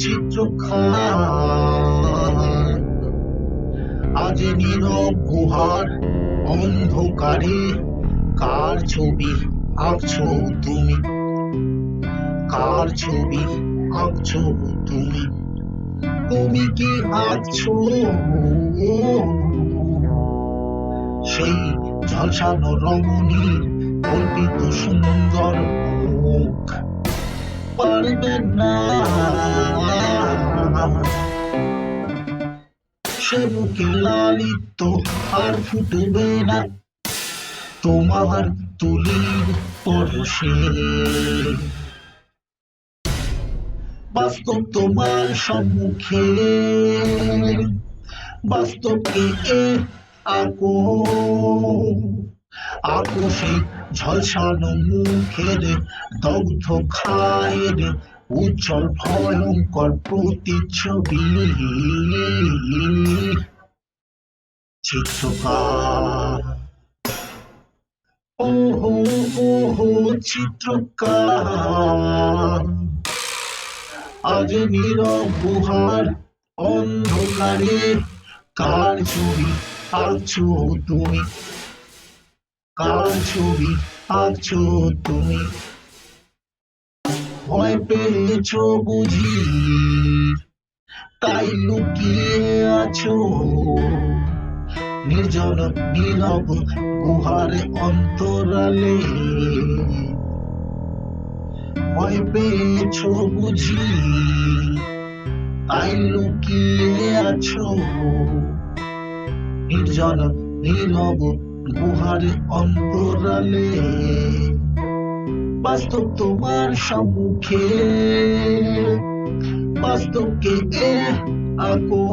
চিত্রখান, আজ নীরব গুহার অন্ধকারে কার ছবি আঁকছো তুমি? কার ছবি আঁকছো তুমি? তুমি কি আঁকছো সেই ঝলসানো রমণীর কল্পিত সুন্দর মুখ? পারবে না, সে মুখে লালিত্য আর ফুটবে না তোমার তুলির পরশে। বাস্তব তোমার সম্মুখে, বাস্তবকে আঁকো, আঁকো সেই ঝলসানো মুখের দগ্ধ খায়ের উজ্জ্বল ভয়ঙ্কর প্রতিচ্ছবি। চিত্রকার, ওহো ওহো চিত্রকার, আজ নীরব গুহার অন্ধকারে কার ছবি আঁকছো তুমি? কার ছবি আঁকছো তুমি? ভয় পেয়েছো বুঝি তাই লুকিয়ে আছো নির্জন নীরব গুহার অন্তরালে। ভয় পেয়েছো বুঝি তাই লুকিয়ে আছো নির্জন নীরব গুহার অন্তরালে। বাস্তব তোমার সম্মুখে, বাস্তবকে আঁকো,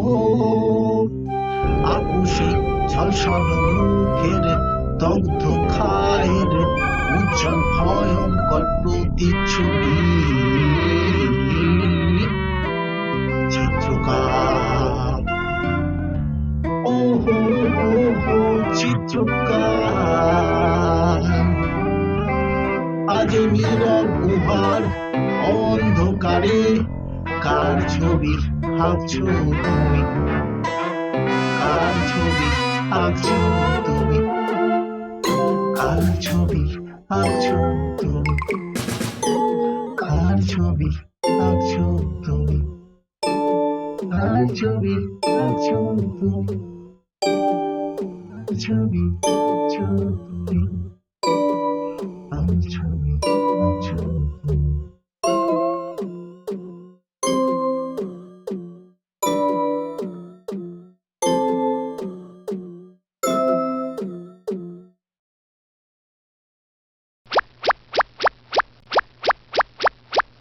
আঁকো সেই ঝলসানো মুখের দগ্ধ খায়ের উজ্জ্বল ভয়ঙ্কর প্রতিচ্ছবি। চিত্রকার, ওহো ওহো চিত্রকার, আজ নীরব গুহার অন্ধকারে কার ছবি আঁকছো তুমি? কার ছবি আঁকছো তুমি? কার ছবি আঁকছো তুমি? কার ছবি আঁকছো তুমি? কার ছবি আঁকছো তুমি? কার ছবি আঁকছো তুমি? কার ছবি আঁকছো তুমি?